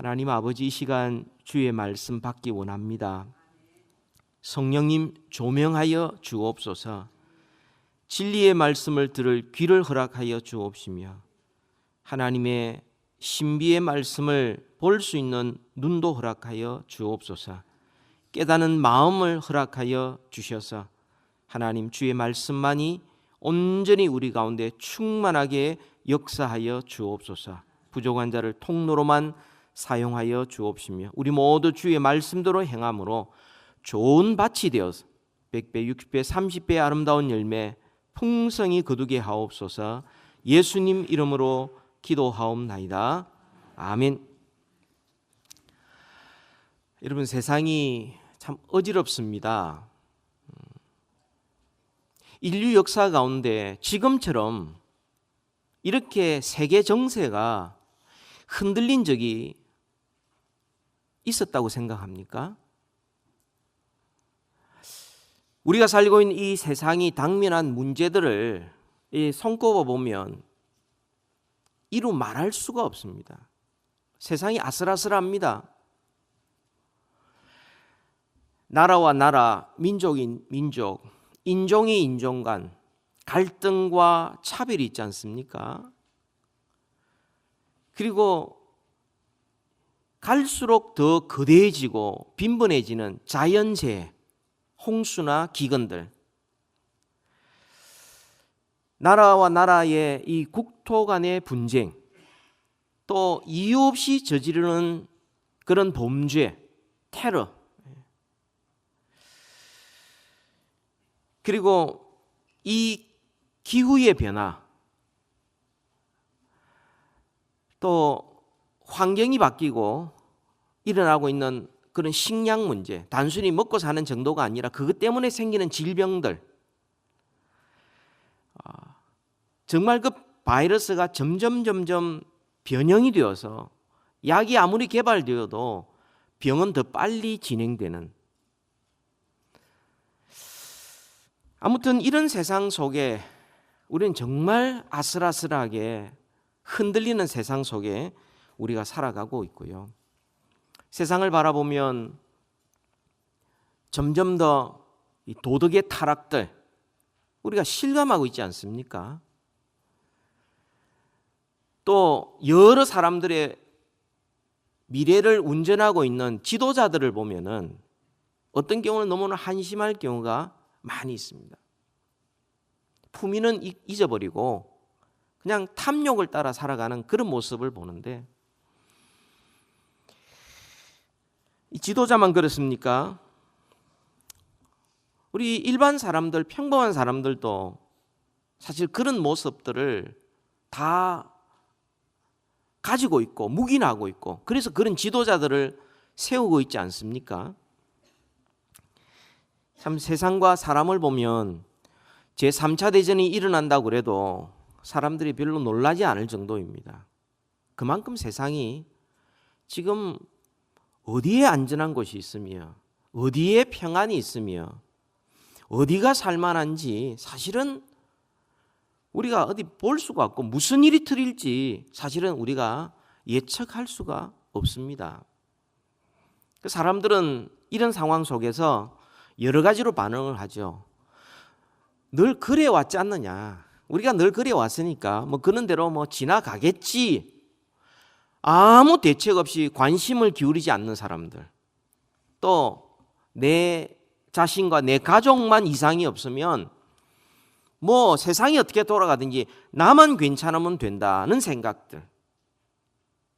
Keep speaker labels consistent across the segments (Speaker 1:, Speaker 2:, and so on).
Speaker 1: 하나님 아버지, 이 시간 주의 말씀 받기 원합니다. 성령님 조명하여 주옵소서. 진리의 말씀을 들을 귀를 허락하여 주옵시며 하나님의 신비의 말씀을 볼 수 있는 눈도 허락하여 주옵소서. 깨닫는 마음을 허락하여 주셔서 하나님 주의 말씀만이 온전히 우리 가운데 충만하게 역사하여 주옵소서. 부족한 자를 통로로만 사용하여 주옵시며 우리 모두 주의 말씀대로 행함으로 좋은 밭이 되어서 100배, 60배, 30배의 아름다운 열매 풍성히 거두게 하옵소서. 예수님 이름으로 기도하옵나이다. 아멘. 여러분, 세상이 참 어지럽습니다. 인류 역사 가운데 지금처럼 이렇게 세계 정세가 흔들린 적이 있었다고 생각합니까? 우리가 살고 있는 이 세상이 당면한 문제들을 손꼽아 보면 이루 말할 수가 없습니다. 세상이 아슬아슬합니다. 나라와 나라, 민족인 민족, 인종이 인종 간 갈등과 차별이 있지 않습니까? 그리고 갈수록 더 거대해지고 빈번해지는 자연재해, 홍수나 기근들, 나라와 나라의 이 국토 간의 분쟁, 또 이유 없이 저지르는 그런 범죄, 테러, 그리고 이 기후의 변화, 또 환경이 바뀌고 일어나고 있는 그런 식량 문제, 단순히 먹고 사는 정도가 아니라 그것 때문에 생기는 질병들, 정말 그 바이러스가 점점 변형이 되어서 약이 아무리 개발되어도 병은 더 빨리 진행되는, 아무튼 이런 세상 속에 우리는 정말 아슬아슬하게 흔들리는 세상 속에 우리가 살아가고 있고요. 세상을 바라보면 점점 더 이 도덕의 타락들 우리가 실감하고 있지 않습니까? 또 여러 사람들의 미래를 운전하고 있는 지도자들을 보면은 어떤 경우는 너무나 한심할 경우가 많이 있습니다. 품위는 잊어버리고 그냥 탐욕을 따라 살아가는 그런 모습을 보는데, 이 지도자만 그렇습니까? 우리 일반 사람들, 평범한 사람들도 사실 그런 모습들을 다 가지고 있고 묵인하고 있고, 그래서 그런 지도자들을 세우고 있지 않습니까? 참 세상과 사람을 보면 제3차 대전이 일어난다고 그래도 사람들이 별로 놀라지 않을 정도입니다. 그만큼 세상이 지금 어디에 안전한 곳이 있으며 어디에 평안이 있으며 어디가 살만한지 사실은 우리가 어디 볼 수가 없고, 무슨 일이 터질지 사실은 우리가 예측할 수가 없습니다. 사람들은 이런 상황 속에서 여러 가지로 반응을 하죠. 늘 그래 왔지 않느냐, 우리가 늘 그래 왔으니까 뭐 그런 대로 뭐 지나가겠지, 아무 대책 없이 관심을 기울이지 않는 사람들, 또 내 자신과 내 가족만 이상이 없으면 뭐 세상이 어떻게 돌아가든지 나만 괜찮으면 된다는 생각들,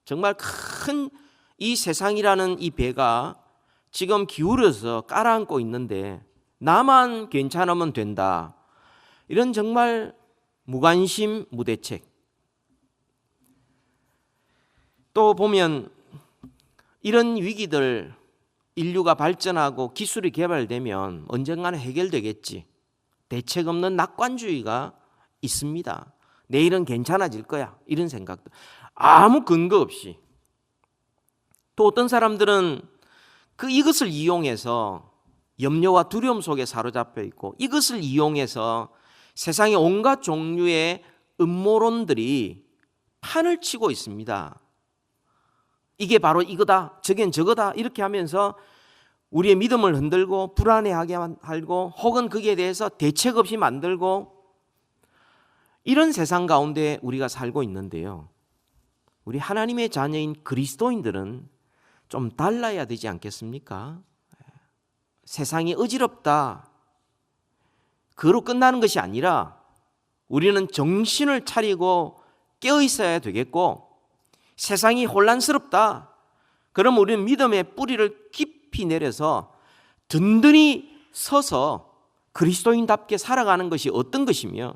Speaker 1: 정말 큰 이 세상이라는 이 배가 지금 기울어서 깔아앉고 있는데 나만 괜찮으면 된다, 이런 정말 무관심, 무대책. 또 보면 이런 위기들, 인류가 발전하고 기술이 개발되면 언젠가는 해결되겠지, 대책 없는 낙관주의가 있습니다. 내일은 괜찮아질 거야, 이런 생각도 아무 근거 없이. 또 어떤 사람들은 이것을 이용해서 염려와 두려움 속에 사로잡혀 있고, 이것을 이용해서 세상의 온갖 종류의 음모론들이 판을 치고 있습니다. 이게 바로 이거다, 저겐 저거다 이렇게 하면서 우리의 믿음을 흔들고 불안해하게 하고 혹은 거기에 대해서 대책 없이 만들고 이런 세상 가운데 우리가 살고 있는데요. 우리 하나님의 자녀인 그리스도인들은 좀 달라야 되지 않겠습니까? 세상이 어지럽다, 그로 끝나는 것이 아니라 우리는 정신을 차리고 깨어 있어야 되겠고, 세상이 혼란스럽다, 그럼 우리는 믿음의 뿌리를 깊이 내려서 든든히 서서 그리스도인답게 살아가는 것이 어떤 것이며,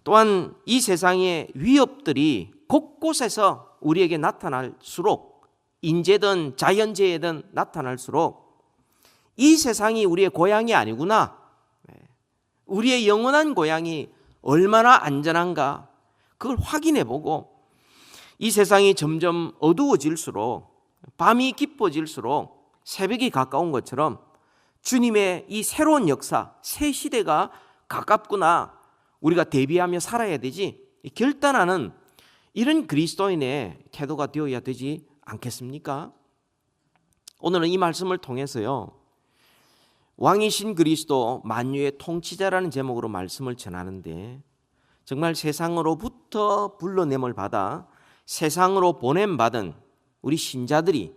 Speaker 1: 또한 이 세상의 위협들이 곳곳에서 우리에게 나타날수록, 인재든 자연재해든 나타날수록 이 세상이 우리의 고향이 아니구나, 우리의 영원한 고향이 얼마나 안전한가 그걸 확인해보고, 이 세상이 점점 어두워질수록, 밤이 깊어질수록 새벽이 가까운 것처럼 주님의 이 새로운 역사, 새 시대가 가깝구나, 우리가 대비하며 살아야 되지, 결단하는 이런 그리스도인의 태도가 되어야 되지 않겠습니까? 오늘은 이 말씀을 통해서요, 왕이신 그리스도 만유의 통치자라는 제목으로 말씀을 전하는데, 정말 세상으로부터 불러냄을 받아 세상으로 보냄받은 우리 신자들이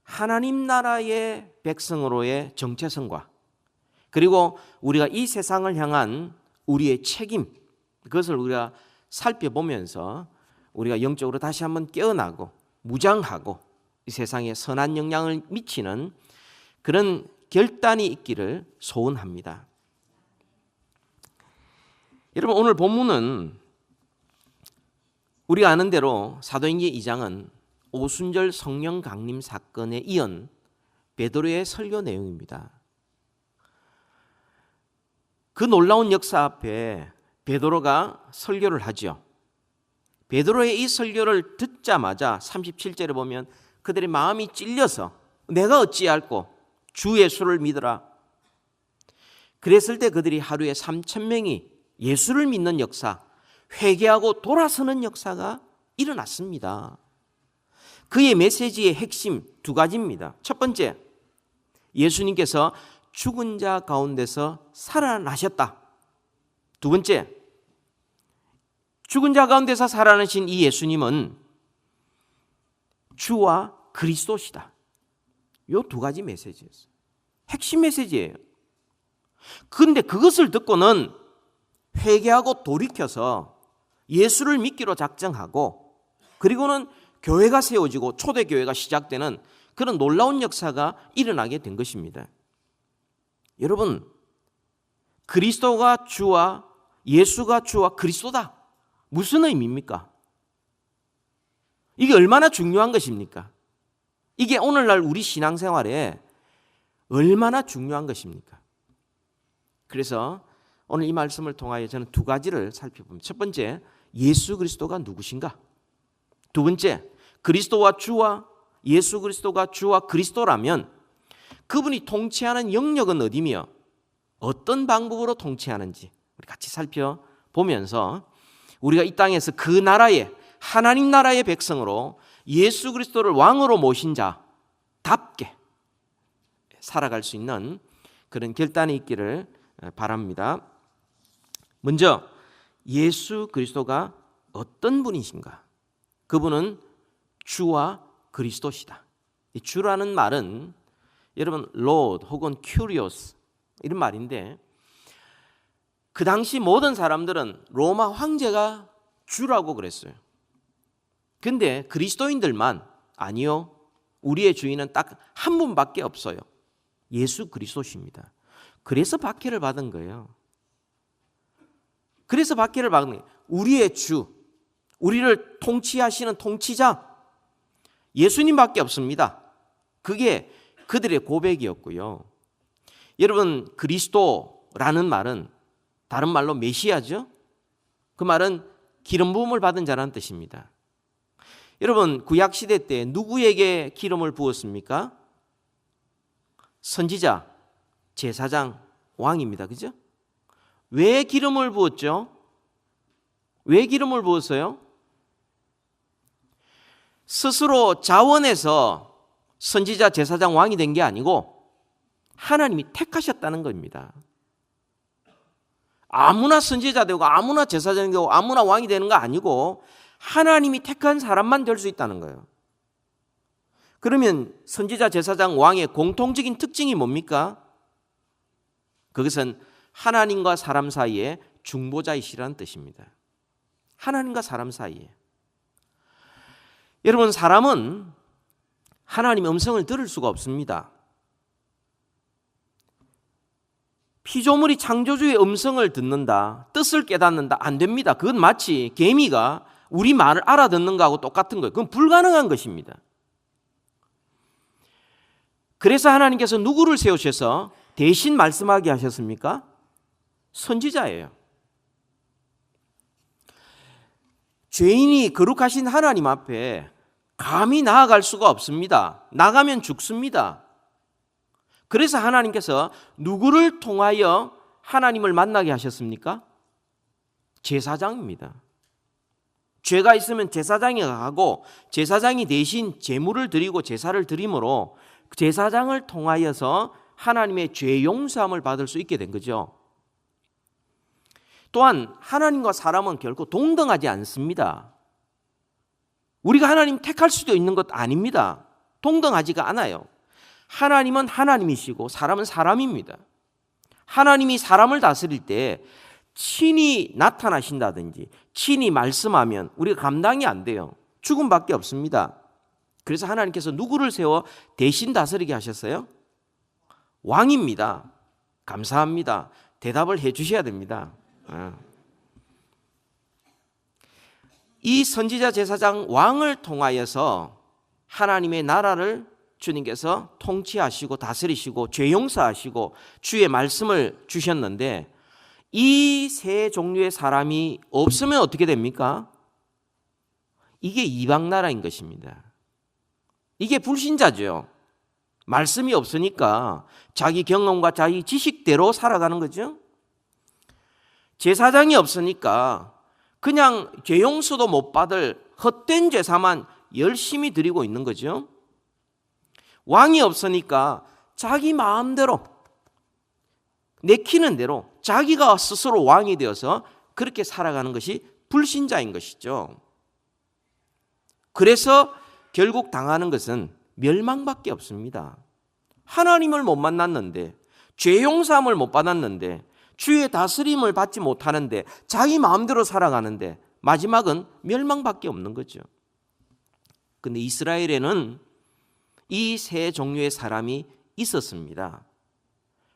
Speaker 1: 하나님 나라의 백성으로의 정체성과, 그리고 우리가 이 세상을 향한 우리의 책임, 그것을 우리가 살펴보면서 우리가 영적으로 다시 한번 깨어나고 무장하고 이 세상에 선한 영향을 미치는 그런 결단이 있기를 소원합니다. 여러분, 오늘 본문은 우리가 아는 대로 사도행전 2장은 오순절 성령 강림 사건에 이은 베드로의 설교 내용입니다. 그 놀라운 역사 앞에 베드로가 설교를 하죠. 베드로의 이 설교를 듣자마자 37절에 보면 그들의 마음이 찔려서 내가 어찌할꼬 주 예수를 믿으라. 그랬을 때 그들이 하루에 3,000명이 예수를 믿는 역사, 회개하고 돌아서는 역사가 일어났습니다. 그의 메시지의 핵심 두 가지입니다. 첫 번째, 예수님께서 죽은 자 가운데서 살아나셨다. 두 번째, 죽은 자 가운데서 살아나신 이 예수님은 주와 그리스도시다. 이 두 가지 메시지였어요. 핵심 메시지예요. 그런데 그것을 듣고는 회개하고 돌이켜서 예수를 믿기로 작정하고, 그리고는 교회가 세워지고 초대교회가 시작되는 그런 놀라운 역사가 일어나게 된 것입니다. 여러분, 그리스도가 주와 예수가 주와 그리스도다. 무슨 의미입니까? 이게 얼마나 중요한 것입니까? 이게 오늘날 우리 신앙생활에 얼마나 중요한 것입니까? 그래서 오늘 이 말씀을 통하여 저는 두 가지를 살펴봅니다. 첫 번째, 예수 그리스도가 누구신가? 두 번째, 그리스도와 주와 예수 그리스도가 주와 그리스도라면 그분이 통치하는 영역은 어디며 어떤 방법으로 통치하는지 우리 같이 살펴보면서 우리가 이 땅에서 그 나라의 하나님 나라의 백성으로 예수 그리스도를 왕으로 모신 자답게 살아갈 수 있는 그런 결단이 있기를 바랍니다. 먼저 예수 그리스도가 어떤 분이신가? 그분은 주와 그리스도시다. 이 주라는 말은 여러분 Lord 혹은 Kyrios 이런 말인데, 그 당시 모든 사람들은 로마 황제가 주라고 그랬어요. 근데 그리스도인들만 아니요, 우리의 주인은 딱 한 분밖에 없어요. 예수 그리스도십니다. 그래서 박해를 받은 거예요. 그래서 박해를 받은 거예요. 우리의 주, 우리를 통치하시는 통치자 예수님밖에 없습니다. 그게 그들의 고백이었고요. 여러분, 그리스도라는 말은 다른 말로 메시아죠. 그 말은 기름 부음을 받은 자라는 뜻입니다. 여러분, 구약 시대 때 누구에게 기름을 부었습니까? 선지자, 제사장, 왕입니다. 그죠? 왜 기름을 부었죠? 왜 기름을 부었어요? 스스로 자원해서 선지자, 제사장, 왕이 된 게 아니고 하나님이 택하셨다는 겁니다. 아무나 선지자 되고 아무나 제사장이 되고 아무나 왕이 되는 거 아니고 하나님이 택한 사람만 될 수 있다는 거예요. 그러면 선지자, 제사장, 왕의 공통적인 특징이 뭡니까? 그것은 하나님과 사람 사이에 중보자이시라는 뜻입니다. 하나님과 사람 사이에. 여러분, 사람은 하나님의 음성을 들을 수가 없습니다. 피조물이 창조주의 음성을 듣는다, 뜻을 깨닫는다, 안 됩니다. 그건 마치 개미가 우리 말을 알아듣는 거하고 똑같은 거예요. 그건 불가능한 것입니다. 그래서 하나님께서 누구를 세우셔서 대신 말씀하게 하셨습니까? 선지자예요. 죄인이 거룩하신 하나님 앞에 감히 나아갈 수가 없습니다. 나가면 죽습니다. 그래서 하나님께서 누구를 통하여 하나님을 만나게 하셨습니까? 제사장입니다. 죄가 있으면 제사장이 가고 제사장이 대신 제물을 드리고 제사를 드림으로 제사장을 통하여서 하나님의 죄 용서함을 받을 수 있게 된 거죠. 또한 하나님과 사람은 결코 동등하지 않습니다. 우리가 하나님 택할 수도 있는 것 아닙니다. 동등하지가 않아요. 하나님은 하나님이시고 사람은 사람입니다. 하나님이 사람을 다스릴 때 친히 나타나신다든지 친히 말씀하면 우리가 감당이 안 돼요. 죽음밖에 없습니다. 그래서 하나님께서 누구를 세워 대신 다스리게 하셨어요? 왕입니다. 감사합니다. 대답을 해 주셔야 됩니다. 이 선지자, 제사장, 왕을 통하여서 하나님의 나라를 주님께서 통치하시고 다스리시고 죄 용서하시고 주의 말씀을 주셨는데 이 세 종류의 사람이 없으면 어떻게 됩니까? 이게 이방 나라인 것입니다. 이게 불신자죠. 말씀이 없으니까 자기 경험과 자기 지식대로 살아가는 거죠. 제사장이 없으니까 그냥 죄 용서도 못 받을 헛된 제사만 열심히 드리고 있는 거죠. 왕이 없으니까 자기 마음대로 내키는 대로 자기가 스스로 왕이 되어서 그렇게 살아가는 것이 불신자인 것이죠. 그래서 결국 당하는 것은 멸망밖에 없습니다. 하나님을 못 만났는데, 죄 용서함을 못 받았는데, 주의 다스림을 받지 못하는데, 자기 마음대로 살아가는데 마지막은 멸망밖에 없는 거죠. 그런데 이스라엘에는 이 세 종류의 사람이 있었습니다.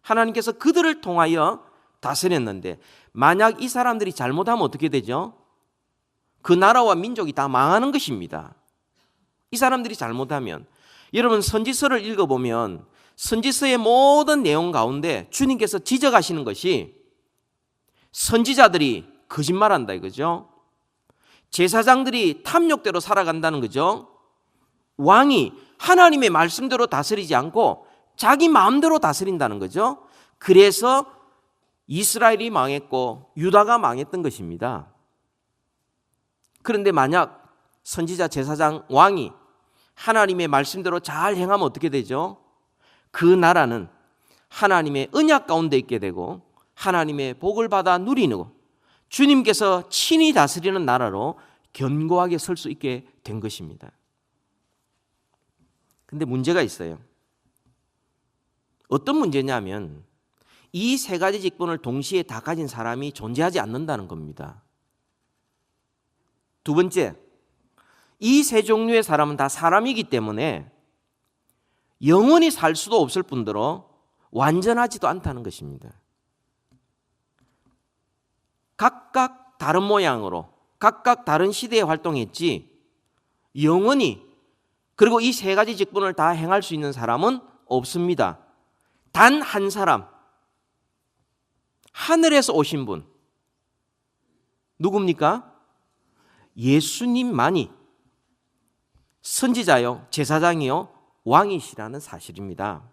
Speaker 1: 하나님께서 그들을 통하여 다스렸는데 만약 이 사람들이 잘못하면 어떻게 되죠? 그 나라와 민족이 다 망하는 것입니다. 이 사람들이 잘못하면, 여러분 선지서를 읽어보면 선지서의 모든 내용 가운데 주님께서 지적하시는 것이 선지자들이 거짓말한다 이거죠. 제사장들이 탐욕대로 살아간다는 거죠. 왕이 하나님의 말씀대로 다스리지 않고 자기 마음대로 다스린다는 거죠. 그래서 이스라엘이 망했고 유다가 망했던 것입니다. 그런데 만약 선지자, 제사장, 왕이 하나님의 말씀대로 잘 행하면 어떻게 되죠? 그 나라는 하나님의 언약 가운데 있게 되고 하나님의 복을 받아 누리는 주님께서 친히 다스리는 나라로 견고하게 설 수 있게 된 것입니다. 근데 문제가 있어요. 어떤 문제냐면 이 세 가지 직분을 동시에 다 가진 사람이 존재하지 않는다는 겁니다. 두 번째, 이 세 종류의 사람은 다 사람이기 때문에 영원히 살 수도 없을 뿐더러 완전하지도 않다는 것입니다. 각각 다른 모양으로 각각 다른 시대에 활동했지 영원히, 그리고 이 세 가지 직분을 다 행할 수 있는 사람은 없습니다. 단 한 사람, 하늘에서 오신 분, 누굽니까? 예수님만이 선지자요, 제사장이요, 왕이시라는 사실입니다.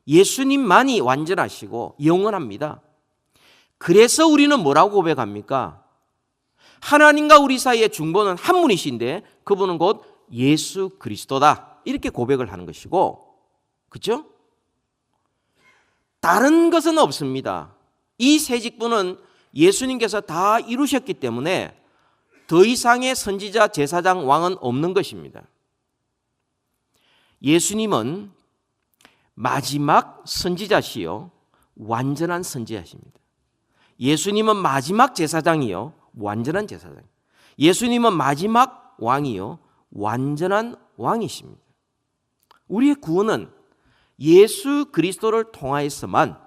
Speaker 1: 예수님만이 완전하시고 영원합니다. 그래서 우리는 뭐라고 고백합니까? 하나님과 우리 사이의 중보는 한 분이신데 그분은 곧 예수 그리스도다. 이렇게 고백을 하는 것이고, 그렇죠? 다른 것은 없습니다. 이 세 직분은 예수님께서 다 이루셨기 때문에 더 이상의 선지자, 제사장, 왕은 없는 것입니다. 예수님은 마지막 선지자시요 완전한 선지자십니다. 예수님은 마지막 제사장이요 완전한 제사장. 예수님은 마지막 왕이요 완전한 왕이십니다. 우리의 구원은 예수 그리스도를 통하여서만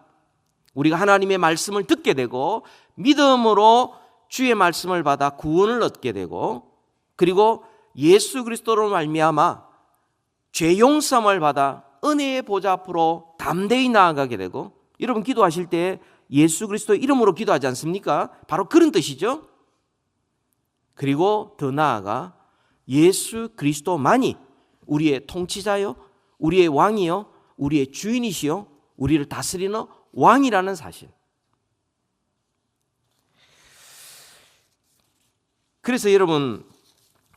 Speaker 1: 우리가 하나님의 말씀을 듣게 되고 믿음으로 주의 말씀을 받아 구원을 얻게 되고, 그리고 예수 그리스도로 말미암아 죄 용서함을 받아 은혜의 보좌 앞으로 담대히 나아가게 되고, 여러분 기도하실 때 예수 그리스도 이름으로 기도하지 않습니까? 바로 그런 뜻이죠. 그리고 더 나아가 예수 그리스도만이 우리의 통치자요 우리의 왕이요 우리의 주인이시요 우리를 다스리는 왕이라는 사실. 그래서 여러분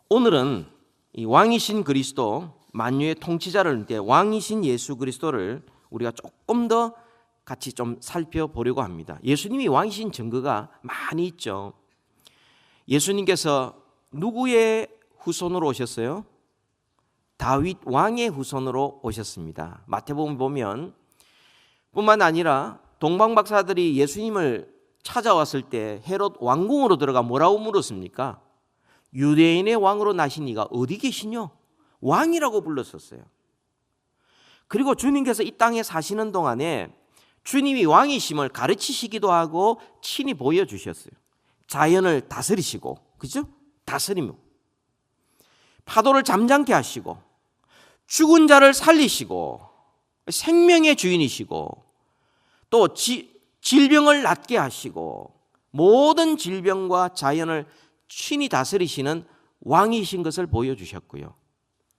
Speaker 1: 오늘은 이 왕이신 그리스도, 만유의 통치자를, 왕이신 예수 그리스도를 우리가 조금 더 같이 좀 살펴보려고 합니다. 예수님이 왕이신 증거가 많이 있죠. 예수님께서 누구의 후손으로 오셨어요? 다윗 왕의 후손으로 오셨습니다. 마태복음 보면 뿐만 아니라 동방박사들이 예수님을 찾아왔을 때 헤롯 왕궁으로 들어가 뭐라고 물었습니까? 유대인의 왕으로 나신 이가 어디 계시뇨? 왕이라고 불렀었어요. 그리고 주님께서 이 땅에 사시는 동안에 주님이 왕이심을 가르치시기도 하고 친히 보여주셨어요. 자연을 다스리시고, 그죠? 다스리며 파도를 잠잠케 하시고, 죽은 자를 살리시고, 생명의 주인이시고, 또 질병을 낫게 하시고, 모든 질병과 자연을 친히 다스리시는 왕이신 것을 보여주셨고요.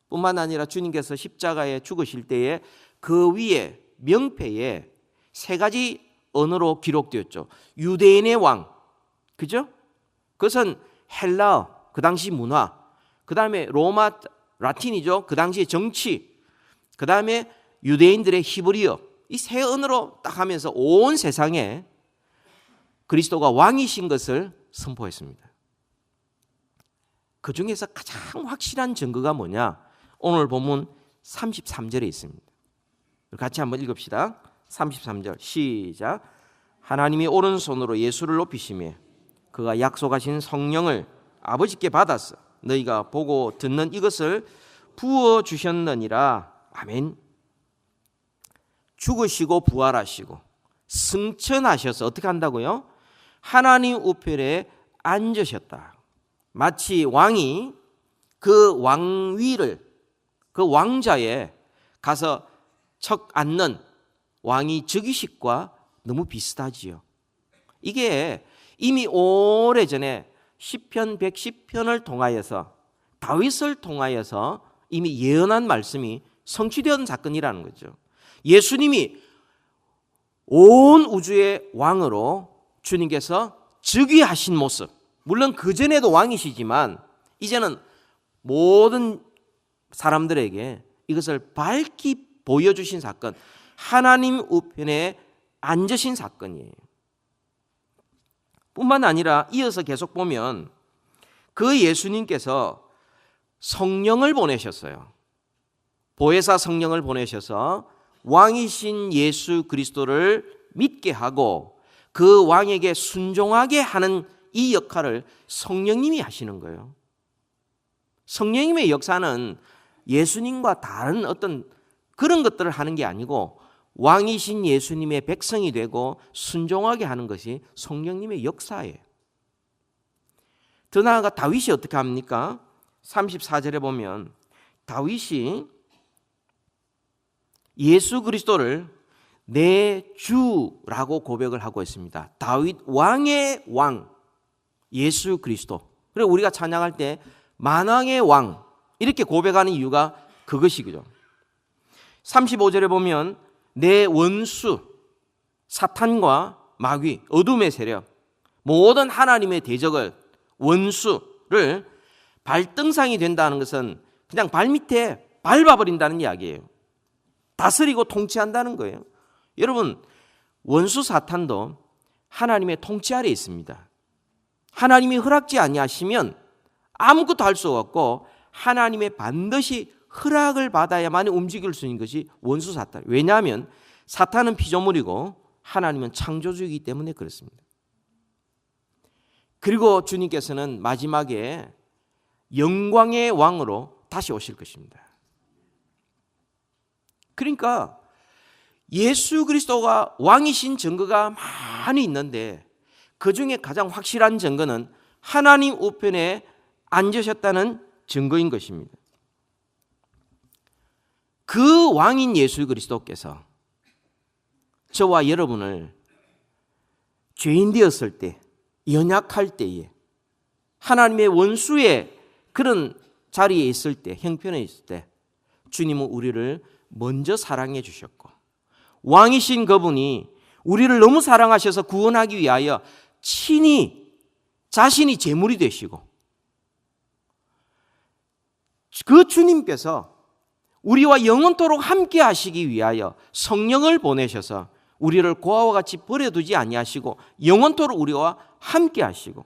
Speaker 1: 뿐만 아니라 주님께서 십자가에 죽으실 때에 그 위에 명패에 세 가지 언어로 기록되었죠. 유대인의 왕, 그죠? 그것은 헬라어, 그 당시 문화, 그 다음에 로마 라틴이죠. 그 당시의 정치, 그 다음에 유대인들의 히브리어, 이 세 언어로 딱 하면서 온 세상에 그리스도가 왕이신 것을 선포했습니다. 그 중에서 가장 확실한 증거가 뭐냐? 오늘 본문 33절에 있습니다. 같이 한번 읽읍시다. 33절 시작. 하나님이 오른손으로 예수를 높이시며 그가 약속하신 성령을 아버지께 받았어 너희가 보고 듣는 이것을 부어주셨느니라. 아멘. 죽으시고 부활하시고 승천하셔서 어떻게 한다고요? 하나님 우편에 앉으셨다. 마치 왕이 그 왕위를, 그 왕자에 가서 척 앉는 왕이 즉위식과 너무 비슷하지요. 이게 이미 오래전에 시편 110편을 통하여서, 다윗을 통하여서 이미 예언한 말씀이 성취된 사건이라는 거죠. 예수님이 온 우주의 왕으로 주님께서 즉위하신 모습, 물론 그전에도 왕이시지만 이제는 모든 사람들에게 이것을 밝히 보여주신 사건, 하나님 우편에 앉으신 사건이에요. 뿐만 아니라 이어서 계속 보면 그 예수님께서 성령을 보내셨어요. 보혜사 성령을 보내셔서 왕이신 예수 그리스도를 믿게 하고 그 왕에게 순종하게 하는 이 역할을 성령님이 하시는 거예요. 성령님의 역사는 예수님과 다른 어떤 그런 것들을 하는 게 아니고 왕이신 예수님의 백성이 되고 순종하게 하는 것이 성령님의 역사예요. 더 나아가 다윗이 어떻게 합니까? 34절에 보면 다윗이 예수 그리스도를 내 주라고 고백을 하고 있습니다. 다윗 왕의 왕 예수 그리스도. 그리고 우리가 찬양할 때 만왕의 왕 이렇게 고백하는 이유가 그것이죠. 35절에 보면 내 원수 사탄과 마귀 어둠의 세력 모든 하나님의 대적을 원수를 발등상이 된다는 것은 그냥 발밑에 밟아버린다는 이야기예요. 다스리고 통치한다는 거예요. 여러분, 원수 사탄도 하나님의 통치 아래에 있습니다. 하나님이 허락지 아니하시면 아무것도 할 수 없고 하나님의 반드시 허락을 받아야만 움직일 수 있는 것이 원수 사탄. 왜냐하면 사탄은 피조물이고 하나님은 창조주이기 때문에 그렇습니다. 그리고 주님께서는 마지막에 영광의 왕으로 다시 오실 것입니다. 그러니까 예수 그리스도가 왕이신 증거가 많이 있는데 그중에 가장 확실한 증거는 하나님 우편에 앉으셨다는 증거인 것입니다. 그 왕인 예수 그리스도께서 저와 여러분을 죄인 되었을 때, 연약할 때에, 하나님의 원수의 그런 자리에 있을 때, 형편에 있을 때 주님은 우리를 먼저 사랑해 주셨고, 왕이신 그분이 우리를 너무 사랑하셔서 구원하기 위하여 친히 자신이 제물이 되시고, 그 주님께서 우리와 영원토록 함께 하시기 위하여 성령을 보내셔서 우리를 고아와 같이 버려두지 아니하시고 영원토록 우리와 함께 하시고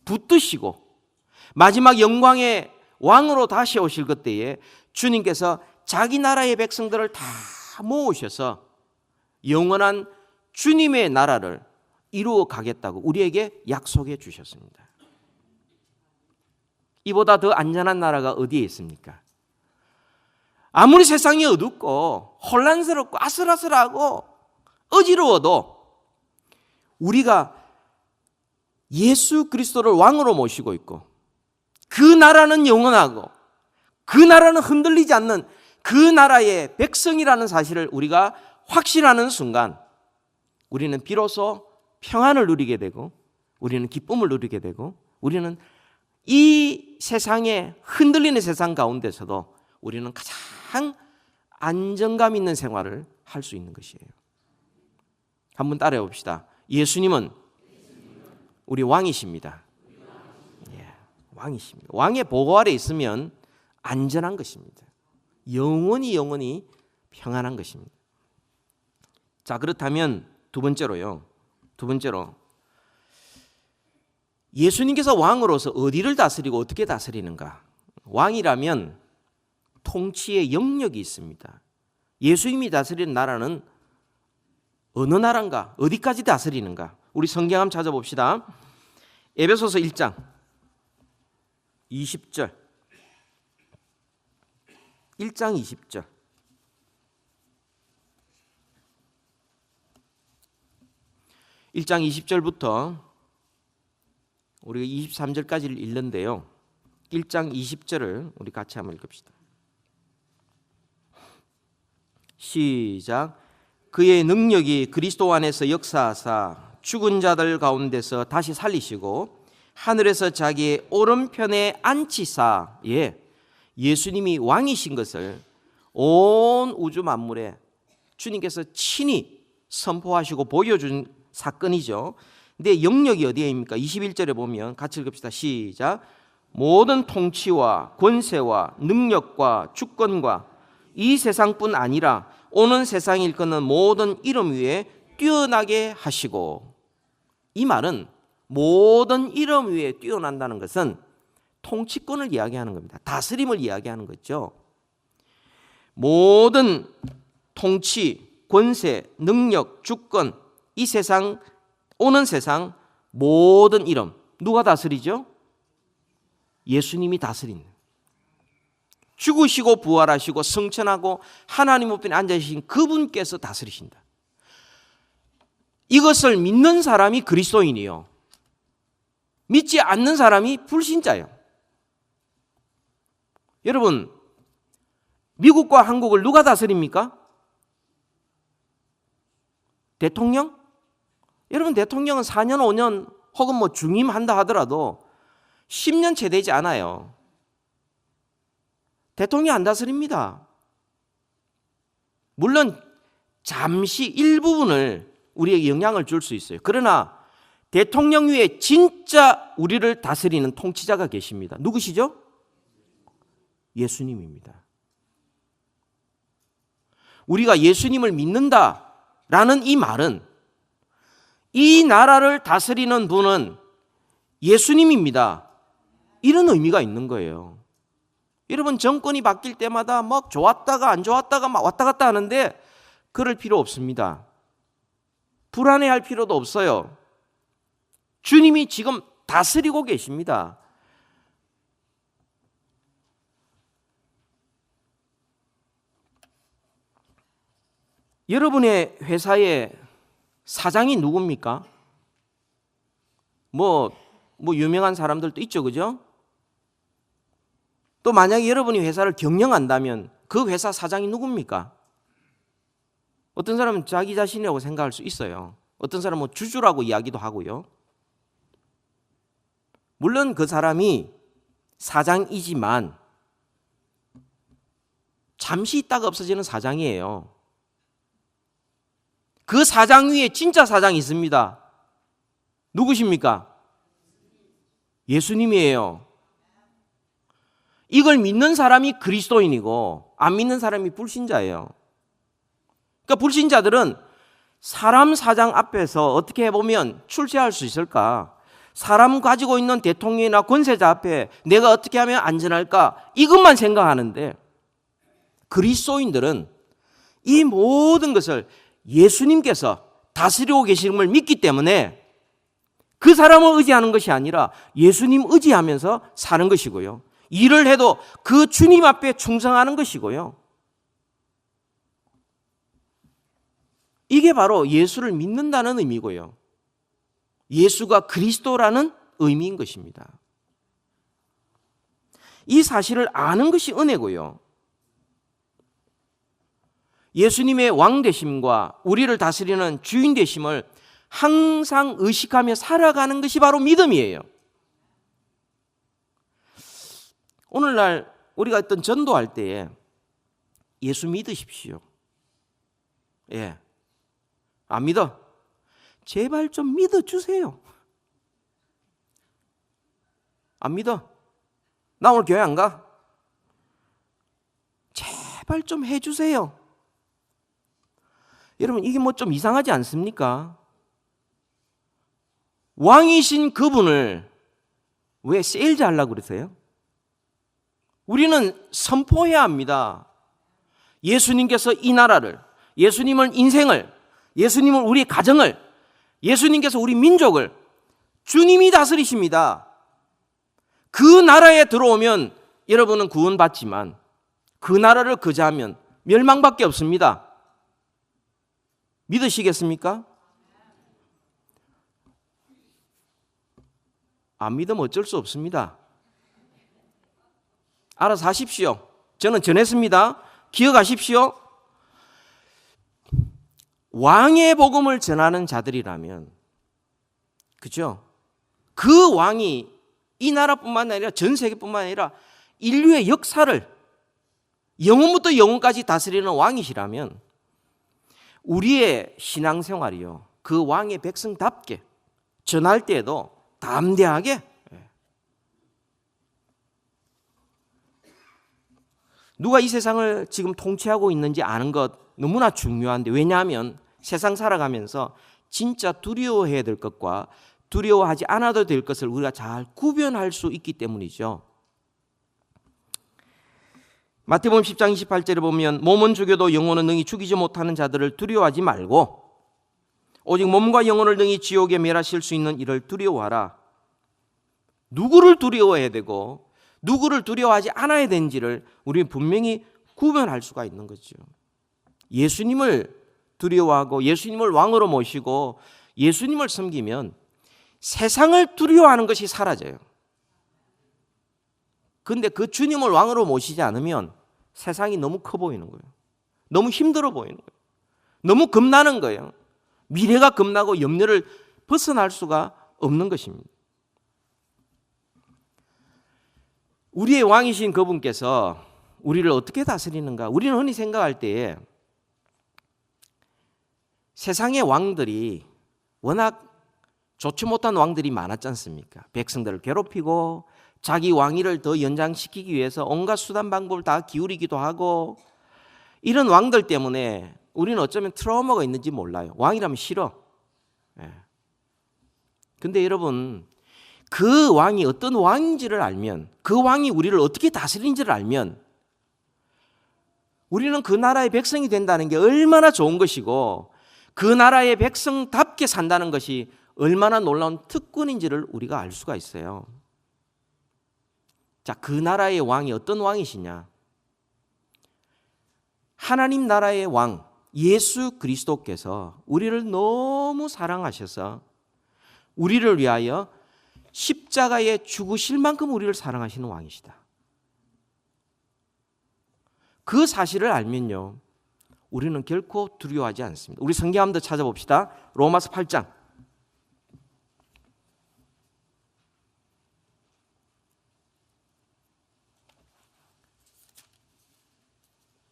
Speaker 1: 붙드시고 마지막 영광의 왕으로 다시 오실 그때에 주님께서 자기 나라의 백성들을 다 모으셔서 영원한 주님의 나라를 이루어 가겠다고 우리에게 약속해 주셨습니다. 이보다 더 안전한 나라가 어디에 있습니까? 아무리 세상이 어둡고 혼란스럽고 아슬아슬하고 어지러워도 우리가 예수 그리스도를 왕으로 모시고 있고 그 나라는 영원하고 그 나라는 흔들리지 않는 그 나라의 백성이라는 사실을 우리가 확신하는 순간 우리는 비로소 평안을 누리게 되고 우리는 기쁨을 누리게 되고 우리는 이 세상에 흔들리는 세상 가운데서도 우리는 가장 안정감 있는 생활을 할 수 있는 것이에요. 한번 따라해 봅시다. 예수님은 우리 왕이십니다. 예, 왕이십니다. 왕의 보호 아래 있으면 안전한 것입니다. 영원히 평안한 것입니다. 자, 그렇다면 두 번째로 예수님께서 왕으로서 어디를 다스리고 어떻게 다스리는가? 왕이라면 통치의 영역이 있습니다. 예수님이 다스리는 나라는 어느 나라인가? 어디까지 다스리는가? 우리 성경 한번 찾아봅시다. 에베소서 1장 20절 1장 20절 (1장 20절부터) 우리가 23절까지를 읽는데요. 1장 20절을 우리 같이 한번 읽읍시다. 시작. 그의 능력이 그리스도 안에서 역사하사 죽은 자들 가운데서 다시 살리시고 하늘에서 자기의 오른편에 앉히사, 예수님이 왕이신 것을 온 우주 만물에 주님께서 친히 선포하시고 보여준 사건이죠. 근데 영역이 어디에입니까? 21절에 보면 같이 읽읍시다. 시작. 모든 통치와 권세와 능력과 주권과 이 세상뿐 아니라 오는 세상에 일컫는 모든 이름 위에 뛰어나게 하시고, 이 말은 모든 이름 위에 뛰어난다는 것은 통치권을 이야기하는 겁니다. 다스림을 이야기하는 거죠. 모든 통치, 권세, 능력, 주권, 이 세상, 오는 세상 모든 이름, 누가 다스리죠? 예수님이 다스립니다. 죽으시고 부활하시고 승천하고 하나님 우편에 앉아계신 그분께서 다스리신다. 이것을 믿는 사람이 그리스도인이요, 믿지 않는 사람이 불신자예요. 여러분, 미국과 한국을 누가 다스립니까? 대통령? 여러분, 대통령은 4년 5년 혹은 뭐 중임한다 하더라도 10년 채 되지 않아요. 대통령이 안 다스립니다. 물론 잠시 일부분을 우리에게 영향을 줄 수 있어요. 그러나 대통령 위에 진짜 우리를 다스리는 통치자가 계십니다. 누구시죠? 예수님입니다. 우리가 예수님을 믿는다라는 이 말은 이 나라를 다스리는 분은 예수님입니다. 이런 의미가 있는 거예요. 여러분, 정권이 바뀔 때마다 막 좋았다가 안 좋았다가 막 왔다 갔다 하는데 그럴 필요 없습니다. 불안해할 필요도 없어요. 주님이 지금 다스리고 계십니다. 여러분의 회사의 사장이 누굽니까? 뭐 유명한 사람들도 있죠, 그죠? 또 만약에 여러분이 회사를 경영한다면 그 회사 사장이 누굽니까? 어떤 사람은 자기 자신이라고 생각할 수 있어요. 어떤 사람은 뭐 주주라고 이야기도 하고요. 물론 그 사람이 사장이지만 잠시 있다가 없어지는 사장이에요. 그 사장 위에 진짜 사장이 있습니다. 누구십니까? 예수님이에요. 이걸 믿는 사람이 그리스도인이고 안 믿는 사람이 불신자예요. 그러니까 불신자들은 사람 사장 앞에서 어떻게 해보면 출세할 수 있을까? 사람 가지고 있는 대통령이나 권세자 앞에 내가 어떻게 하면 안전할까? 이것만 생각하는데 그리스도인들은 이 모든 것을 예수님께서 다스리고 계심을 믿기 때문에 그 사람을 의지하는 것이 아니라 예수님 의지하면서 사는 것이고요. 일을 해도 그 주님 앞에 충성하는 것이고요. 이게 바로 예수를 믿는다는 의미고요. 예수가 그리스도라는 의미인 것입니다. 이 사실을 아는 것이 은혜고요. 예수님의 왕 되심과 우리를 다스리는 주인 되심을 항상 의식하며 살아가는 것이 바로 믿음이에요. 오늘날 우리가 어떤 전도할 때에 예수 믿으십시오. 예. 안 믿어? 제발 좀 믿어주세요. 안 믿어? 나 오늘 교회 안 가? 제발 좀 해주세요. 여러분, 이게 뭐 좀 이상하지 않습니까? 왕이신 그분을 왜 세일즈 하려고 그러세요? 우리는 선포해야 합니다. 예수님께서 이 나라를, 예수님을 인생을, 예수님을 우리 가정을, 예수님께서 우리 민족을 주님이 다스리십니다. 그 나라에 들어오면 여러분은 구원받지만 그 나라를 거절하면 멸망밖에 없습니다. 믿으시겠습니까? 안 믿으면 어쩔 수 없습니다. 알아서 하십시오. 저는 전했습니다. 기억하십시오. 왕의 복음을 전하는 자들이라면, 그죠? 그 왕이 이 나라뿐만 아니라 전 세계뿐만 아니라 인류의 역사를 영원부터 영원까지 다스리는 왕이시라면 우리의 신앙생활이요, 그 왕의 백성답게 전할 때에도 담대하게, 누가 이 세상을 지금 통치하고 있는지 아는 것 너무나 중요한데, 왜냐하면 세상 살아가면서 진짜 두려워해야 될 것과 두려워하지 않아도 될 것을 우리가 잘 구별할 수 있기 때문이죠. 마태복음 10장 28절에 보면 몸은 죽여도 영혼은 능히 죽이지 못하는 자들을 두려워하지 말고 오직 몸과 영혼을 능히 지옥에 멸하실 수 있는 이를 두려워하라. 누구를 두려워해야 되고 누구를 두려워하지 않아야 되는지를 우리는 분명히 구별할 수가 있는 거죠. 예수님을 두려워하고 예수님을 왕으로 모시고 예수님을 섬기면 세상을 두려워하는 것이 사라져요. 그런데 그 주님을 왕으로 모시지 않으면 세상이 너무 커 보이는 거예요. 너무 힘들어 보이는 거예요. 너무 겁나는 거예요. 미래가 겁나고 염려를 벗어날 수가 없는 것입니다. 우리의 왕이신 그분께서 우리를 어떻게 다스리는가? 우리는 흔히 생각할 때에 세상의 왕들이 워낙 좋지 못한 왕들이 많았지 않습니까? 백성들을 괴롭히고 자기 왕위를 더 연장시키기 위해서 온갖 수단 방법을 다 기울이기도 하고, 이런 왕들 때문에 우리는 어쩌면 트라우마가 있는지 몰라요. 왕이라면 싫어. 근데 여러분, 그 왕이 어떤 왕인지를 알면, 그 왕이 우리를 어떻게 다스리는지를 알면 우리는 그 나라의 백성이 된다는 게 얼마나 좋은 것이고, 그 나라의 백성답게 산다는 것이 얼마나 놀라운 특권인지를 우리가 알 수가 있어요. 자, 그 나라의 왕이 어떤 왕이시냐? 하나님 나라의 왕 예수 그리스도께서 우리를 너무 사랑하셔서 우리를 위하여 십자가에 죽으실 만큼 우리를 사랑하시는 왕이시다. 그 사실을 알면요, 우리는 결코 두려워하지 않습니다. 우리 성경 한번 더 찾아봅시다. 로마서 8장.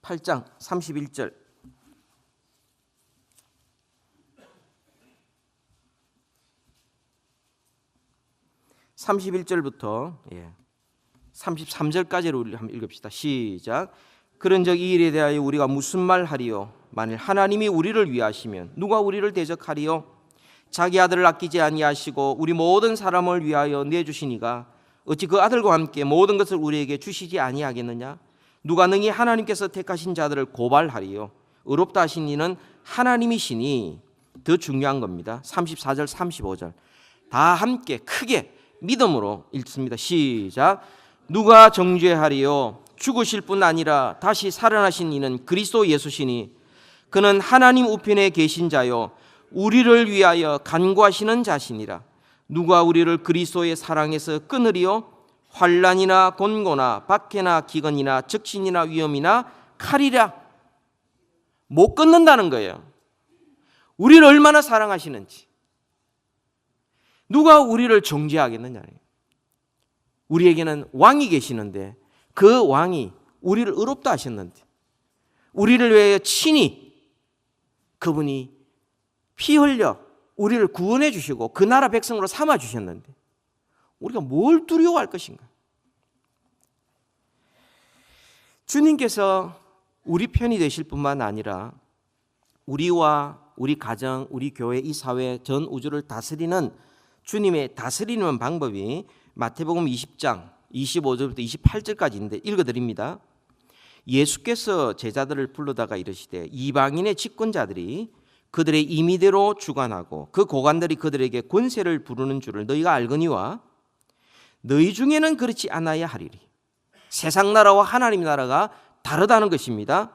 Speaker 1: 8장 31절. 31절부터 33절까지를 우리 한번 읽읍시다. 시작. 그런즉 이 일에 대하여 우리가 무슨 말 하리요? 만일 하나님이 우리를 위하시면 누가 우리를 대적하리요? 자기 아들을 아끼지 아니하시고 우리 모든 사람을 위하여 내주시니가 어찌 그 아들과 함께 모든 것을 우리에게 주시지 아니하겠느냐? 누가 능히 하나님께서 택하신 자들을 고발하리요? 의롭다 하신 이는 하나님이시니. 더 중요한 겁니다. 34절 35절 다 함께 크게 믿음으로 읽습니다. 시작. 누가 정죄하리요? 죽으실 뿐 아니라 다시 살아나신 이는 그리스도 예수시니 그는 하나님 우편에 계신 자요 우리를 위하여 간구하시는 자시니라. 누가 우리를 그리스도의 사랑에서 끊으리요? 환난이나 곤고나 박해나 기근이나 적신이나 위험이나 칼이라. 못 끊는다는 거예요. 우리를 얼마나 사랑하시는지. 누가 우리를 정죄하겠느냐. 우리에게는 왕이 계시는데 그 왕이 우리를 의롭다 하셨는데, 우리를 위하여 친히 그분이 피 흘려 우리를 구원해 주시고 그 나라 백성으로 삼아 주셨는데 우리가 뭘 두려워할 것인가? 주님께서 우리 편이 되실 뿐만 아니라 우리와 우리 가정, 우리 교회, 이 사회, 전 우주를 다스리는 주님의 다스리는 방법이 마태복음 20장 25절부터 28절까지인데 읽어드립니다. 예수께서 제자들을 불러다가 이르시되 이방인의 집권자들이 그들의 임의대로 주관하고 그 고관들이 그들에게 권세를 부르는 줄을 너희가 알거니와 너희 중에는 그렇지 않아야 하리리. 세상 나라와 하나님 나라가 다르다는 것입니다.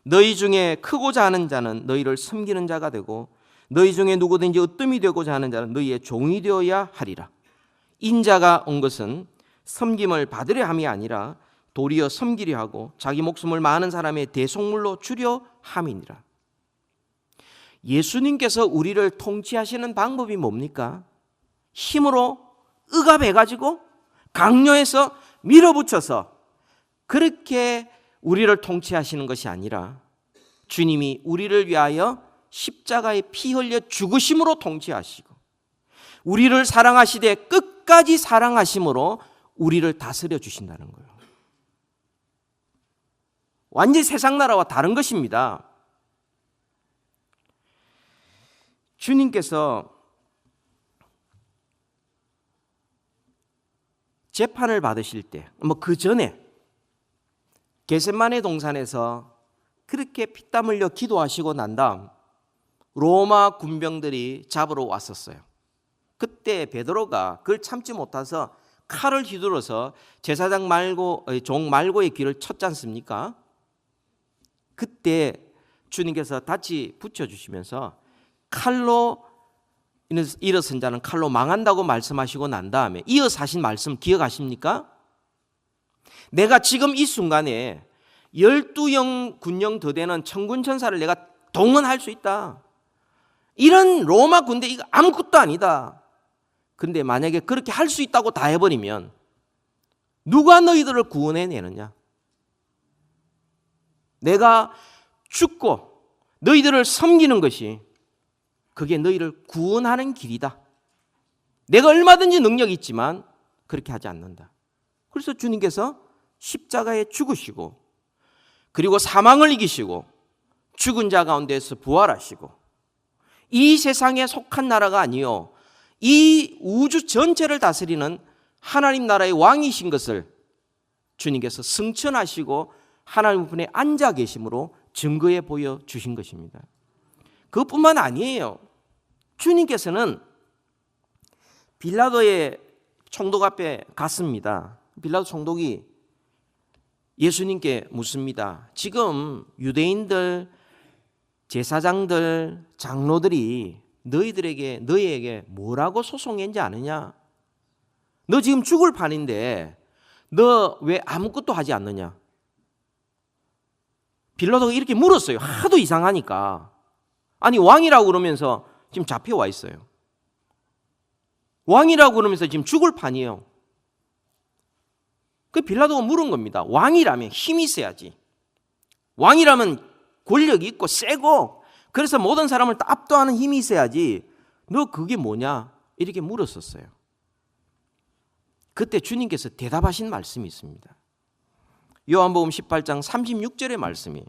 Speaker 1: 너희 중에 크고자 하는 자는 너희를 섬기는 자가 되고 너희 중에 누구든지 으뜸이 되고자 하는 자는 너희의 종이 되어야 하리라. 인자가 온 것은 섬김을 받으려 함이 아니라 도리어 섬기려 하고 자기 목숨을 많은 사람의 대속물로 주려 함이니라. 예수님께서 우리를 통치하시는 방법이 뭡니까? 힘으로 억압해가지고 강요해서 밀어붙여서 그렇게 우리를 통치하시는 것이 아니라 주님이 우리를 위하여 십자가에 피 흘려 죽으심으로 통치하시고 우리를 사랑하시되 끝까지 사랑하심으로 우리를 다스려 주신다는 거예요. 완전히 세상 나라와 다른 것입니다. 주님께서 재판을 받으실 때, 그 전에 겟세마네 동산에서 그렇게 피땀 흘려 기도하시고 난 다음 로마 군병들이 잡으러 왔었어요. 그때 베드로가 그걸 참지 못해서 칼을 휘둘러서 제사장 말고 종 말고의 귀를 쳤지 않습니까? 그때 주님께서 다시 붙여주시면서 칼로 일어선 자는 칼로 망한다고 말씀하시고 난 다음에 이어서 하신 말씀 기억하십니까? 내가 지금 이 순간에 12영 군령 더 되는 천군 천사를 내가 동원할 수 있다. 이런 로마 군대 이거 아무것도 아니다. 근데 만약에 그렇게 할 수 있다고 다 해버리면 누가 너희들을 구원해내느냐? 내가 죽고 너희들을 섬기는 것이 그게 너희를 구원하는 길이다. 내가 얼마든지 능력이 있지만 그렇게 하지 않는다. 그래서 주님께서 십자가에 죽으시고 그리고 사망을 이기시고 죽은 자 가운데서 부활하시고 이 세상에 속한 나라가 아니요 이 우주 전체를 다스리는 하나님 나라의 왕이신 것을 주님께서 승천하시고 하나님 분에 앉아 계심으로 증거해 보여주신 것입니다. 그것뿐만 아니에요. 주님께서는 빌라도의 총독 앞에 갔습니다. 빌라도 총독이 예수님께 묻습니다. 지금 유대인들, 제사장들, 장로들이 너희에게 뭐라고 소송했는지 아느냐? 너 지금 죽을 판인데 너 왜 아무것도 하지 않느냐? 빌라도가 이렇게 물었어요. 하도 이상하니까. 아니 왕이라고 그러면서 지금 잡혀와 있어요. 왕이라고 그러면서 지금 죽을 판이에요. 그 빌라도가 물은 겁니다. 왕이라면 힘이 있어야지. 왕이라면 권력이 있고 세고 그래서 모든 사람을 다 압도하는 힘이 있어야지. 너 그게 뭐냐? 이렇게 물었었어요. 그때 주님께서 대답하신 말씀이 있습니다. 요한복음 18장 36절의 말씀이에요.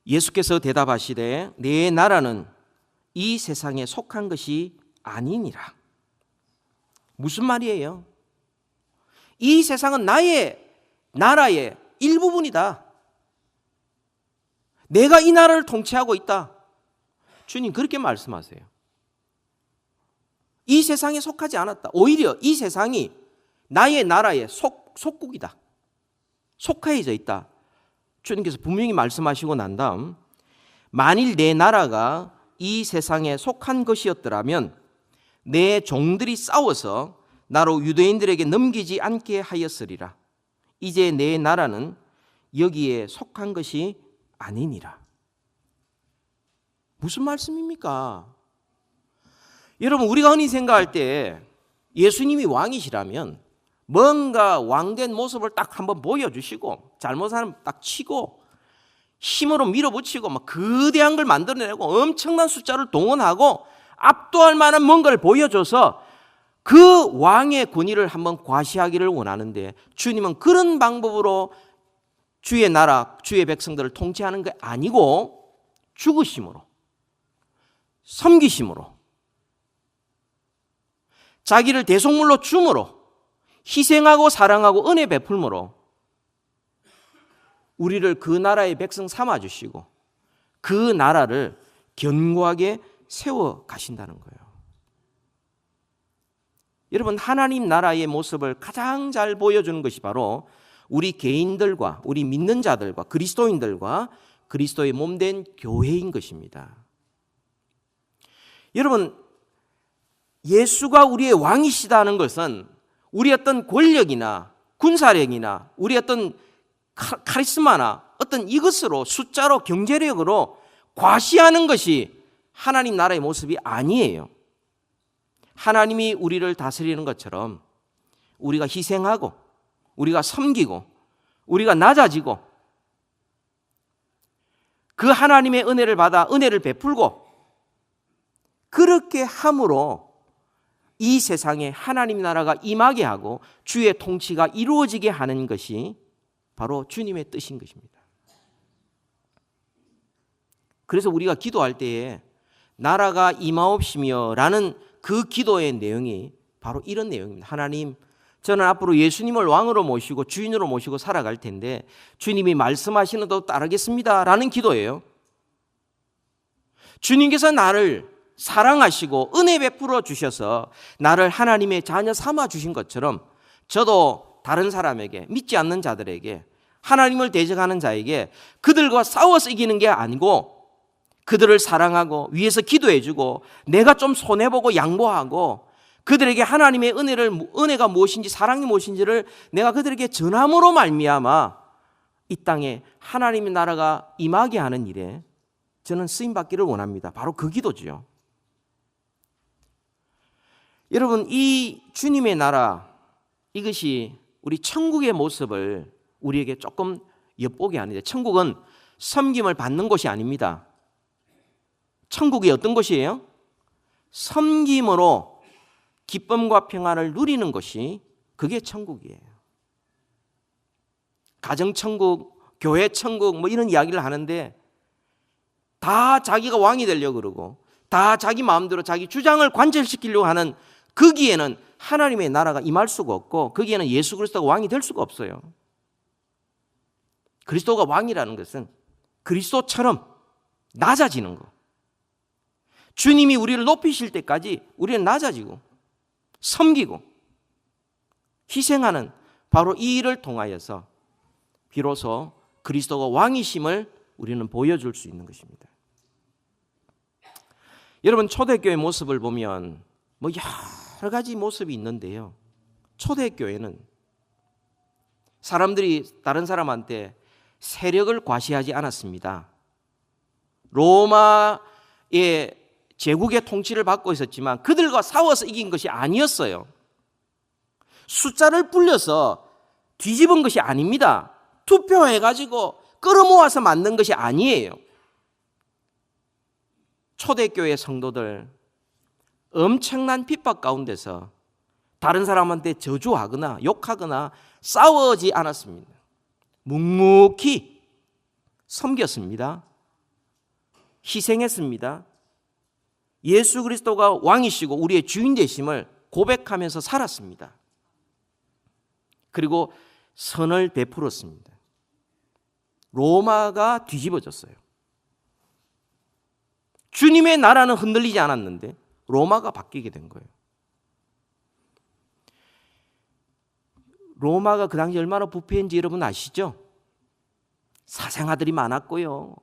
Speaker 1: 예수께서 대답하시되 내 나라는 이 세상에 속한 것이 아니니라. 무슨 말이에요? 이 세상은 나의 나라의 일부분이다. 내가 이 나라를 통치하고 있다. 주님 그렇게 말씀하세요. 이 세상에 속하지 않았다. 오히려 이 세상이 나의 나라의 속국이다. 속하여져 있다. 주님께서 분명히 말씀하시고 난 다음 만일 내 나라가 이 세상에 속한 것이었더라면 내 종들이 싸워서 나로 유대인들에게 넘기지 않게 하였으리라. 이제 내 나라는 여기에 속한 것이 아니니라. 무슨 말씀입니까? 여러분 우리가 흔히 생각할 때 예수님이 왕이시라면 뭔가 왕된 모습을 딱 한번 보여주시고 잘못하면 딱 치고 힘으로 밀어붙이고 막 거대한 걸 만들어내고 엄청난 숫자를 동원하고 압도할 만한 뭔가를 보여줘서 그 왕의 권위를 한번 과시하기를 원하는데 주님은 그런 방법으로 주의 나라, 주의 백성들을 통치하는 게 아니고 죽으심으로, 섬기심으로, 자기를 대속물로 줌으로, 희생하고 사랑하고 은혜 베풀므로 우리를 그 나라의 백성 삼아주시고 그 나라를 견고하게 세워 가신다는 거예요. 여러분 하나님 나라의 모습을 가장 잘 보여주는 것이 바로 우리 개인들과 우리 믿는 자들과 그리스도인들과 그리스도의 몸된 교회인 것입니다. 여러분 예수가 우리의 왕이시다는 것은 우리 어떤 권력이나 군사력이나 우리 어떤 카리스마나 어떤 이것으로 숫자로 경제력으로 과시하는 것이 하나님 나라의 모습이 아니에요. 하나님이 우리를 다스리는 것처럼 우리가 희생하고 우리가 섬기고 우리가 낮아지고 그 하나님의 은혜를 받아 은혜를 베풀고 그렇게 함으로 이 세상에 하나님 나라가 임하게 하고 주의 통치가 이루어지게 하는 것이 바로 주님의 뜻인 것입니다. 그래서 우리가 기도할 때에 나라가 임하옵시며 라는 그 기도의 내용이 바로 이런 내용입니다. 하나님, 저는 앞으로 예수님을 왕으로 모시고 주인으로 모시고 살아갈 텐데 주님이 말씀하시는 대로 따르겠습니다 라는 기도예요. 주님께서 나를 사랑하시고 은혜 베풀어 주셔서 나를 하나님의 자녀 삼아 주신 것처럼 저도 다른 사람에게, 믿지 않는 자들에게, 하나님을 대적하는 자에게 그들과 싸워서 이기는 게 아니고 그들을 사랑하고 위해서 기도해주고 내가 좀 손해보고 양보하고 그들에게 하나님의 은혜가 무엇인지 사랑이 무엇인지를 내가 그들에게 전함으로 말미암아 이 땅에 하나님의 나라가 임하게 하는 일에 저는 쓰임받기를 원합니다. 바로 그 기도지요. 여러분 이 주님의 나라 이것이 우리 천국의 모습을 우리에게 조금 엿보게 하는데 천국은 섬김을 받는 곳이 아닙니다. 천국이 어떤 곳이에요? 섬김으로 기쁨과 평안을 누리는 것이 그게 천국이에요. 가정천국, 교회천국 뭐 이런 이야기를 하는데 다 자기가 왕이 되려고 그러고 다 자기 마음대로 자기 주장을 관철시키려고 하는 거기에는 하나님의 나라가 임할 수가 없고 거기에는 예수 그리스도가 왕이 될 수가 없어요. 그리스도가 왕이라는 것은 그리스도처럼 낮아지는 거. 주님이 우리를 높이실 때까지 우리는 낮아지고 섬기고 희생하는 바로 이 일을 통하여서 비로소 그리스도가 왕이심을 우리는 보여줄 수 있는 것입니다. 여러분, 초대교회 모습을 보면 뭐 여러 가지 모습이 있는데요. 초대교회는 사람들이 다른 사람한테 세력을 과시하지 않았습니다. 로마의 제국의 통치를 받고 있었지만 그들과 싸워서 이긴 것이 아니었어요. 숫자를 불려서 뒤집은 것이 아닙니다. 투표해가지고 끌어모아서 만든 것이 아니에요. 초대교회 성도들 엄청난 핍박 가운데서 다른 사람한테 저주하거나 욕하거나 싸우지 않았습니다. 묵묵히 섬겼습니다. 희생했습니다. 예수 그리스도가 왕이시고 우리의 주인 되심을 고백하면서 살았습니다. 그리고 선을 베풀었습니다. 로마가 뒤집어졌어요. 주님의 나라는 흔들리지 않았는데 로마가 바뀌게 된 거예요. 로마가 그 당시 얼마나 부패인지 여러분 아시죠? 사생아들이 많았고요.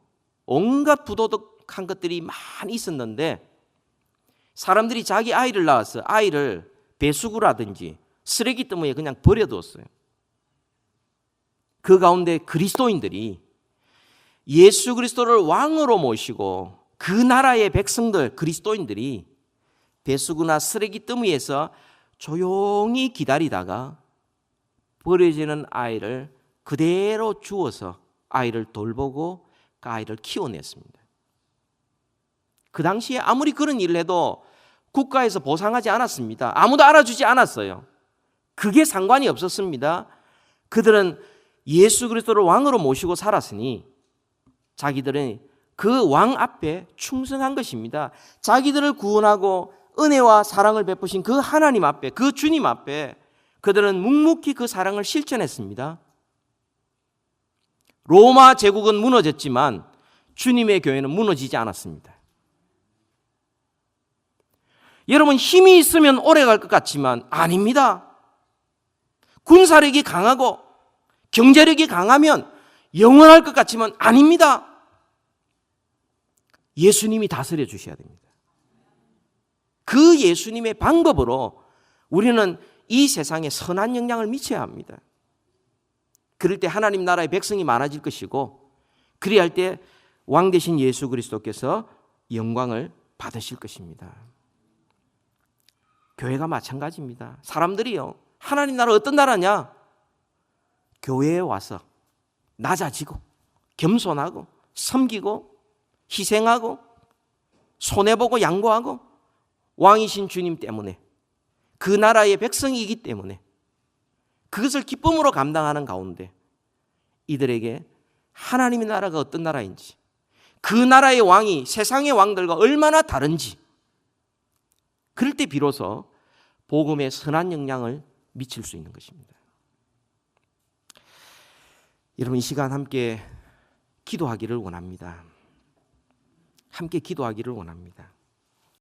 Speaker 1: 온갖 부도덕한 것들이 많이 있었는데 사람들이 자기 아이를 낳아서 아이를 배수구라든지 쓰레기 더미에 그냥 버려두었어요. 그 가운데 그리스도인들이 예수 그리스도를 왕으로 모시고 그 나라의 백성들 그리스도인들이 배수구나 쓰레기 더미에서 조용히 기다리다가 버려지는 아이를 그대로 주워서 아이를 돌보고 그 아이를 키워냈습니다. 그 당시에 아무리 그런 일을 해도 국가에서 보상하지 않았습니다. 아무도 알아주지 않았어요. 그게 상관이 없었습니다. 그들은 예수 그리스도를 왕으로 모시고 살았으니 자기들은 그 왕 앞에 충성한 것입니다. 자기들을 구원하고 은혜와 사랑을 베푸신 그 하나님 앞에, 그 주님 앞에 그들은 묵묵히 그 사랑을 실천했습니다. 로마 제국은 무너졌지만 주님의 교회는 무너지지 않았습니다. 여러분, 힘이 있으면 오래 갈 것 같지만 아닙니다. 군사력이 강하고 경제력이 강하면 영원할 것 같지만 아닙니다. 예수님이 다스려 주셔야 됩니다. 그 예수님의 방법으로 우리는 이 세상에 선한 영향을 미쳐야 합니다. 그럴 때 하나님 나라의 백성이 많아질 것이고 그리할 때 왕 되신 예수 그리스도께서 영광을 받으실 것입니다. 교회가 마찬가지입니다. 사람들이요, 하나님 나라 어떤 나라냐? 교회에 와서 낮아지고 겸손하고 섬기고 희생하고 손해보고 양보하고 왕이신 주님 때문에 그 나라의 백성이기 때문에 그것을 기쁨으로 감당하는 가운데 이들에게 하나님의 나라가 어떤 나라인지 그 나라의 왕이 세상의 왕들과 얼마나 다른지 그럴 때 비로소 복음의 선한 영향을 미칠 수 있는 것입니다. 여러분, 이 시간 함께 기도하기를 원합니다. 함께 기도하기를 원합니다.